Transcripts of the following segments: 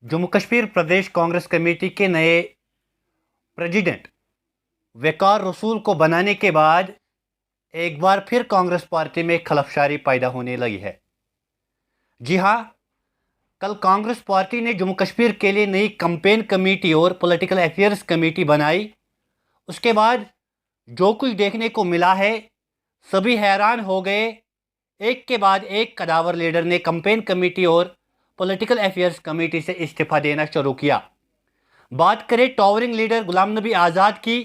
जम्मू कश्मीर प्रदेश Congress committee के नए president वकार रसूल को बनाने के बाद एक बार फिर कांग्रेस पार्टी में खलफशारी पैदा होने लगी है। जी हाँ, कल कांग्रेस पार्टी ने जम्मू कश्मीर के लिए नई कैंपेन कमेटी और पॉलिटिकल अफेयर्स कमेटी बनाई। उसके बाद जो कुछ देखने को मिला है, सभी हैरान हो गए। एक के बाद एक कदावर लीडर ने कैंपेन कमेटी और पॉलिटिकल अफेयर्स कमेटी से इस्तीफा देना शुरू किया। बात करें टावरिंग लीडर गुलाम नबी आज़ाद की,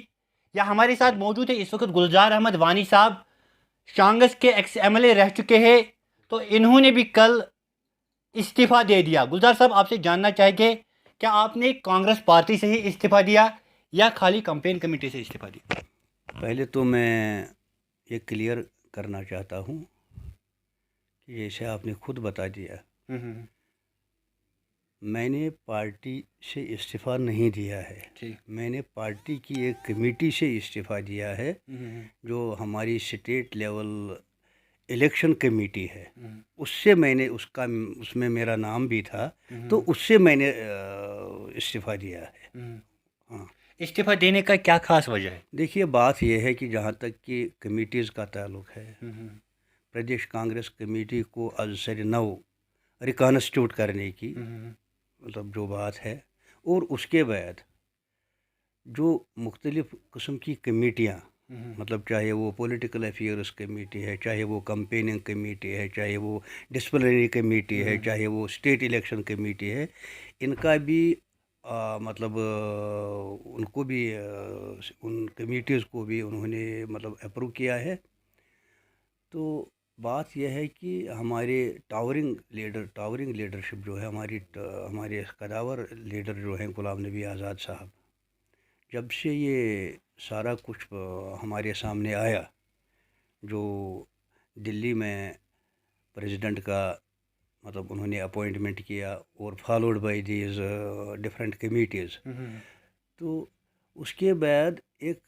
या हमारे साथ मौजूद है इस वक्त गुलजार अहमद वानी साहब, शांगस के एक्स एमएलए रह चुके हैं, तो इन्होंने भी कल इस्तीफा दे दिया। गुलजार साहब, आपसे जानना चाहेंगे, क्या आपने कांग्रेस पार्टी से ही इस्तीफा दिया या खाली कैंपेन कमेटी से इस्तीफा दिया? पहले तो मैं ये क्लियर करना चाहता हूँ कि जैसे आपने खुद बता दिया, मैंने पार्टी से इस्तीफ़ा नहीं दिया है। मैंने पार्टी की एक कमेटी से इस्तीफ़ा दिया है जो हमारी स्टेट लेवल इलेक्शन कमेटी है। उससे मैंने उसमें मेरा नाम भी था, तो उससे मैंने इस्तीफ़ा दिया है। हाँ, इस्तीफा देने का क्या खास वजह है? देखिए, बात यह है कि जहाँ तक कि कमेटीज़ का ताल्लुक़ है, प्रदेश कांग्रेस कमेटी को आज से नौ रिकॉन्स्टिट्यूट करने की मतलब जो बात है, और उसके बाद जो मुख्तलिफ़ किस्म की कमेटियाँ, मतलब चाहे वो पॉलिटिकल अफेयर्स कमेटी है, चाहे वो कैंपेनिंग कमेटी है, चाहे वो डिसिप्लिनरी कमेटी है, चाहे वो स्टेट इलेक्शन कमेटी है, इनका भी मतलब उनको भी उन कमेटीज़ को भी उन्होंने मतलब अप्रूव किया है। तो बात यह है कि हमारे टावरिंग लीडरशिप जो है, हमारे कदावर लीडर जो हैं गुलाम नबी आज़ाद साहब, जब से ये सारा कुछ हमारे सामने आया, जो दिल्ली में प्रेसिडेंट का मतलब उन्होंने अपॉइंटमेंट किया और followed by these different committees, तो उसके बाद एक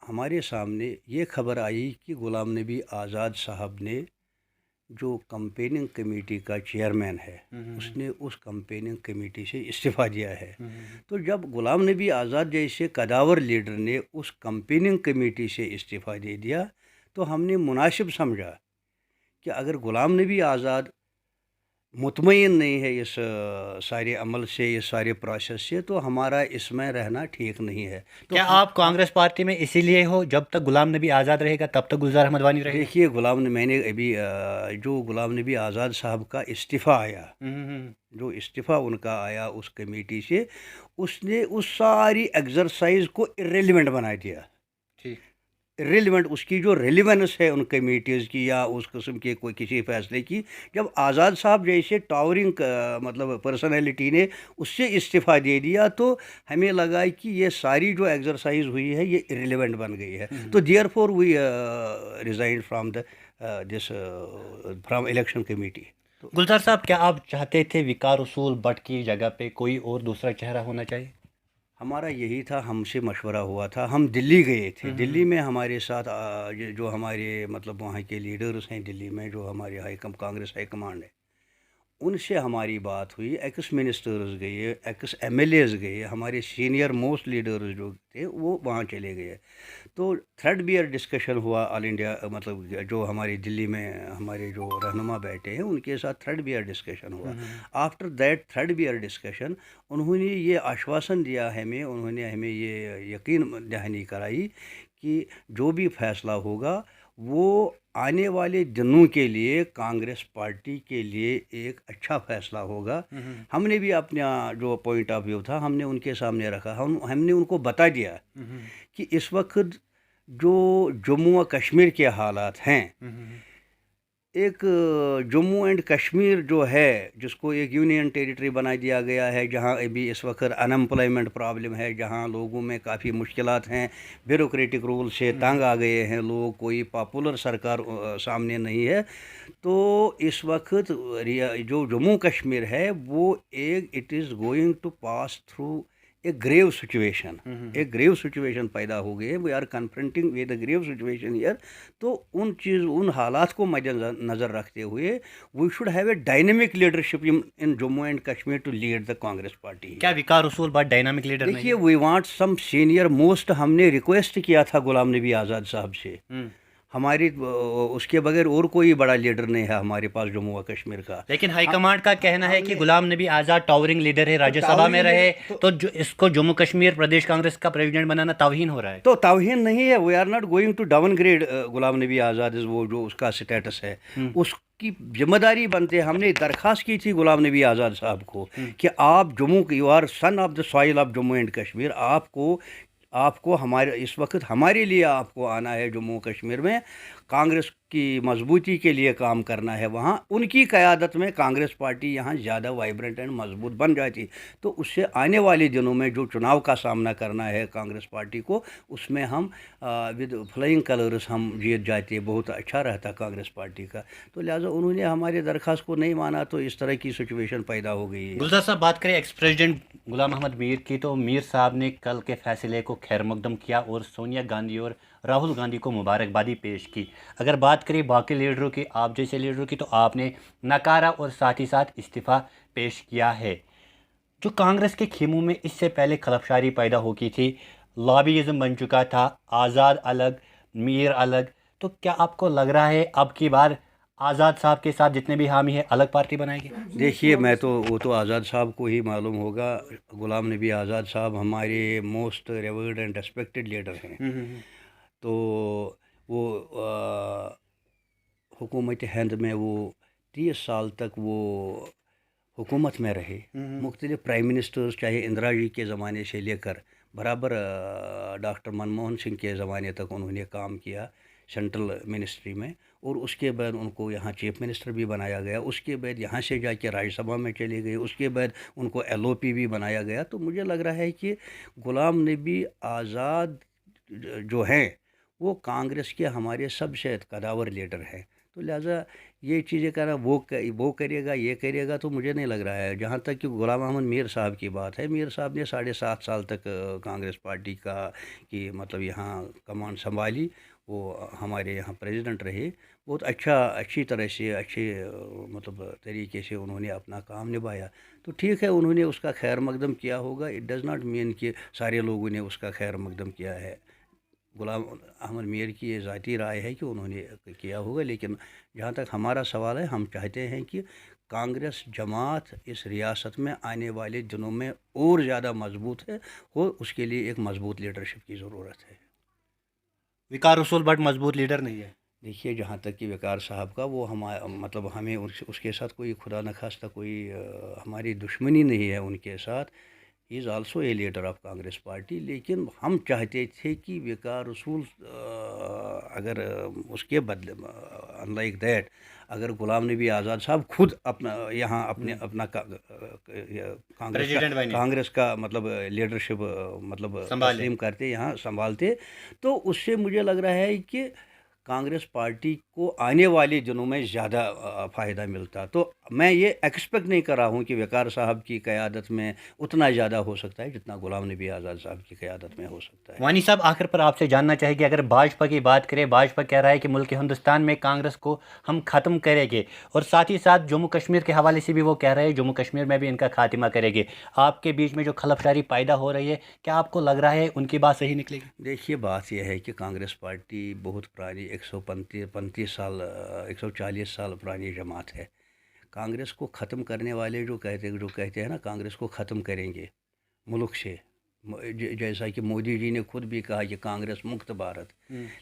हमारे सामने ये खबर आई कि गुलाम नबी आज़ाद साहब ने, जो कैंपेनिंग कमेटी का चेयरमैन है, उसने उस कैंपेनिंग कमेटी से इस्तीफ़ा दिया है। तो जब गुलाम नबी आज़ाद जैसे कदावर लीडर ने उस कैंपेनिंग कमेटी से इस्तीफ़ा दे दिया, तो हमने मुनासिब समझा कि अगर गुलाम नबी आज़ाद मुतमईन नहीं है इस सारे अमल से, इस सारे प्रोसेस से, तो हमारा इसमें रहना ठीक नहीं है। तो क्या आप कांग्रेस पार्टी में इसीलिए हो, जब तक गुलाम नबी आज़ाद रहेगा तब तक गुलजार अहमद वानी रहेगा? देखिए, मैंने अभी जो गुलाम नबी आज़ाद साहब का इस्तीफ़ा आया, जो इस्तीफ़ा उनका आया उस कमेटी से, उसने उस सारी एक्सरसाइज को इर्रेलेवेंट बना दिया। ठीक। रिलेवेंट, उसकी जो रेलिवेंस है उन कमेटीज़ की या उस किस्म के कोई किसी फ़ैसले की, जब आज़ाद साहब जैसे टावरिंग मतलब पर्सनैलिटी ने उससे इस्तीफ़ा दे दिया, तो हमें लगा कि ये सारी जो एक्सरसाइज हुई है ये इरेलीवेंट बन गई है। तो therefore we resign from from election committee. तो गुलजार साहब, क्या आप चाहते थे वकार रसूल भट्ट की जगह पे कोई और दूसरा चेहरा होना चाहिए? हमारा यही था, हमसे मशवरा हुआ था, हम दिल्ली गए थे। दिल्ली में हमारे साथ जो हमारे मतलब वहाँ के लीडर्स हैं दिल्ली में, जो हमारे कांग्रेस हाई कमांड है, उनसे हमारी बात हुई। एक्स मिनिस्टर्स गए, एक्स एमएलएज गए, हमारे सीनियर मोस्ट लीडर्स जो थे वो वहाँ चले गए। तो थर्ड बियर डिस्कशन हुआ ऑल इंडिया, मतलब जो हमारी दिल्ली में हमारे जो रहनुमा बैठे हैं उनके साथ थर्ड बियर डिस्कशन हुआ। आफ्टर दैट थर्ड बियर डिस्कशन उन्होंने ये आश्वासन दिया हमें, उन्होंने हमें ये यकीन दहानी कराई कि जो भी फैसला होगा वो आने वाले दिनों के लिए कांग्रेस पार्टी के लिए एक अच्छा फैसला होगा। हमने भी अपना जो पॉइंट ऑफ व्यू था हमने उनके सामने रखा। हमने उनको बता दिया कि इस वक्त जो जम्मू व कश्मीर के हालात हैं, एक जम्मू एंड कश्मीर जो है जिसको एक यूनियन टेरिटरी बना दिया गया है, जहां अभी इस वक्त अनएम्प्लॉयमेंट प्रॉब्लम है, जहां लोगों में काफ़ी मुश्किलात हैं, ब्यूरोक्रेटिक रूल से तंग आ गए हैं लोग, कोई पॉपुलर सरकार सामने नहीं है। तो इस वक्त जो जम्मू कश्मीर है वो it is going to pass through एक ग्रेव सिचुएशन पैदा हो गई है. We are confronting with the grave situation here. तो उन हालात को मद्देनज़र रखते हुए we should have a dynamic leadership in Jammu and Kashmir to lead the Congress party. क्या Vikar Rasool but dynamic leader नहीं देखिए, we want some senior most. हमने रिक्वेस्ट किया था गुलाम नबी आज़ाद साहब से. हमारी उसके बगैर और कोई बड़ा लीडर नहीं है हमारे पास जम्मू व कश्मीर का. लेकिन हाईकमांड का कहना है कि गुलाम नबी आज़ाद टावरिंग लीडर है, राज्यसभा में रहे, तो जो इसको जम्मू कश्मीर प्रदेश कांग्रेस का प्रेसिडेंट बनाना तौहीन हो रहा है. तो तौहीन नहीं है. We are not going to downgrade Ghulam Nabi Azad. वो जो उसका स्टेटस है उसकी जिम्मेदारी बनते हैं. हमने दरख्वास्त की थी गुलाम नबी आज़ाद साहब को कि आप Jammu, you are son of the soil of Jammu and Kashmir. आपको हमारे इस वक्त हमारे लिए आपको आना है जम्मू कश्मीर में. कांग्रेस की मजबूती के लिए काम करना है. वहाँ उनकी क़यादत में कांग्रेस पार्टी यहाँ ज़्यादा वाइब्रेंट एंड मजबूत बन जाती. तो उससे आने वाले दिनों में जो चुनाव का सामना करना है कांग्रेस पार्टी को, उसमें हम विद फ्लाइंग कलर्स हम जीत जाते. बहुत अच्छा रहता कांग्रेस पार्टी का. तो लिहाजा उन्होंने हमारे दरख्वास्त को नहीं माना, तो इस तरह की सिचुएशन पैदा हो गई है. गुलजार साहब, बात करें एक्स प्रेसिडेंट गुलाम अहमद मीर की, तो मीर साहब ने कल के फैसले को खैर मकदम किया और सोनिया गांधी और राहुल गांधी को मुबारकबादी पेश की. अगर बात करें बाकी लीडरों की, आप जैसे लीडरों की, तो आपने नकारा और साथ ही साथ इस्तीफ़ा पेश किया है. जो कांग्रेस के खेमों में इससे पहले खलफशारी पैदा हो की थी, लॉबीइज्म बन चुका था, आज़ाद अलग मीर अलग, तो क्या आपको लग रहा है अब की बार आज़ाद साहब के साथ जितने भी हामी हैं अलग पार्टी बनाएगी? देखिए, वो तो आज़ाद साहब को ही मालूम होगा. गुलाम नबी आज़ाद साहब हमारे most reward and respected leader हैं. तो वो हुकूमत हिंद में वो 30 साल तक वो हुकूमत में रहे. मुख्तलिफ प्राइम मिनिस्टर्स, चाहे इंदिरा जी के ज़माने से लेकर बराबर डॉक्टर मनमोहन सिंह के ज़माने तक उन्होंने काम किया सेंट्रल मिनिस्ट्री में. और उसके बाद उनको यहाँ चीफ मिनिस्टर भी बनाया गया. उसके बाद यहाँ से जाके राज्यसभा में चले गए. उसके बाद उनको LOP भी बनाया गया. तो मुझे लग रहा है कि गुलाम नबी आज़ाद जो हैं वो कांग्रेस के हमारे सबसे कदावर लीडर हैं. तो लिहाजा ये चीज़ें करना, वो करेगा, ये करेगा, तो मुझे नहीं लग रहा है. जहाँ तक कि गुलाम अहमद मीर साहब की बात है, मीर साहब ने 7.5 साल तक कांग्रेस पार्टी की मतलब यहाँ कमान संभाली. वो हमारे यहाँ प्रेसिडेंट रहे. बहुत अच्छी तरह से मतलब तरीके से उन्होंने अपना काम निभाया. तो ठीक है, उन्होंने उसका खैर मकदम किया होगा. इट डज़ नॉट मीन कि सारे लोगों ने उसका खैर मकदम किया है. गुलाम अहमद मीर की ये ज़ाती राय है कि उन्होंने किया होगा. लेकिन जहाँ तक हमारा सवाल है, हम चाहते हैं कि कांग्रेस जमात इस रियासत में आने वाले दिनों में और ज़्यादा मजबूत है और उसके लिए एक मजबूत लीडरशिप की ज़रूरत है. विकार रसूल बट मजबूत लीडर नहीं है. देखिए, जहाँ तक कि विकार साहब का, वो मतलब हमें उसके साथ कोई खुदा न खास्ता कोई हमारी दुश्मनी नहीं है उनके साथ. He is also a leader of Congress party. लेकिन हम चाहते थे कि विकार रसूल अगर उसके बदले अनलाइक दैट, अगर गुलाम नबी आज़ाद साहब खुद अपना कांग्रेस का मतलब लीडरशिप मतलब तस्लीम करते, यहाँ संभालते, तो उससे मुझे लग रहा है कि कांग्रेस पार्टी को आने वाले दिनों में ज़्यादा फ़ायदा मिलता. तो मैं ये एक्सपेक्ट नहीं कर रहा हूँ कि वक़ार साहब की क़यादत में उतना ज़्यादा हो सकता है जितना गुलाम नबी आज़ाद साहब की क़यादत में हो सकता है. वानी साहब, आखिर पर आपसे जानना चाहेंगे, अगर भाजपा की बात करें, भाजपा कह रहा है कि मुल्क हिंदुस्तान में कांग्रेस को हम ख़त्म करेंगे, और साथ ही साथ जम्मू कश्मीर के हवाले से भी वो कह रहे हैं जम्मू कश्मीर में भी इनका खात्मा करेंगे. आपके बीच में जो खलफशारी पैदा हो रही है, क्या आपको लग रहा है उनकी बात सही निकलेगी? देखिए, बात यह है कि कांग्रेस पार्टी बहुत पुरानी 140 साल पुरानी जमात है. कांग्रेस को ख़त्म करने वाले जो कहते हैं ना, कांग्रेस को ख़त्म करेंगे मुल्क से, जैसा कि मोदी जी ने खुद भी कहा कि कांग्रेस मुक्त भारत.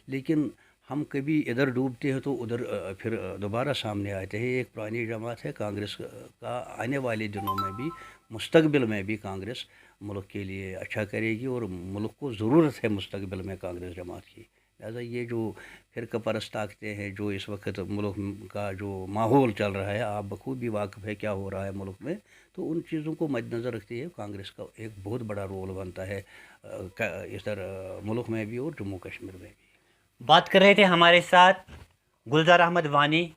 लेकिन हम कभी इधर डूबते हैं तो उधर फिर दोबारा सामने आते हैं. एक पुरानी जमात है कांग्रेस का. आने वाले दिनों में भी, मुस्तकबिल में भी कांग्रेस मुल्क के लिए अच्छा करेगी और मुल्क को ज़रूरत है मुस्तकबिल में कांग्रेस जमात की. लिहाजा ये जो फ़िरका परस्त ताकतें हैं, जो इस वक्त मुल्क का जो माहौल चल रहा है, आप बखूबी वाक़िफ़ है क्या हो रहा है मुल्क में, तो उन चीज़ों को मद्देनज़र रखते हुए कांग्रेस का एक बहुत बड़ा रोल बनता है इधर मुल्क में भी और जम्मू कश्मीर में भी. बात कर रहे थे हमारे साथ गुलजार अहमद वानी.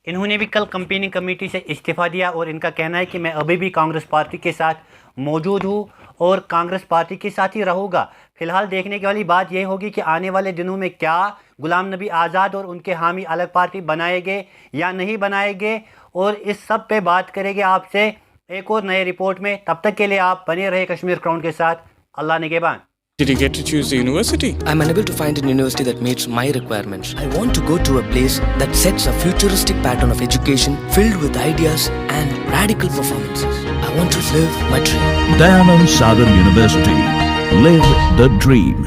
इन्होंने भी कल कंपेनिंग कमेटी से इस्तीफ़ा दिया और इनका कहना है कि मैं अभी भी कांग्रेस पार्टी के साथ मौजूद हूँ اور کانگریس پارٹی کے ساتھ ہی رہوں گا. فی الحال دیکھنے کی والی بات یہ ہوگی کہ آنے والے دنوں میں کیا غلام نبی آزاد اور ان کے حامی الگ پارٹی بنائے گے یا نہیں بنائے گے, اور اس سب پہ بات کریں گے آپ سے ایک اور نئے رپورٹ میں. تب تک کے لیے آپ بنے رہے کشمیر کراؤن کے ساتھ. اللہ نگہبان. Did you get to choose the university? I'm unable to find a university that meets my requirements. I want to go to a place that sets a futuristic pattern of education filled with ideas and radical performances. I want to live my dream. Dayanand Sagar University. Live the dream.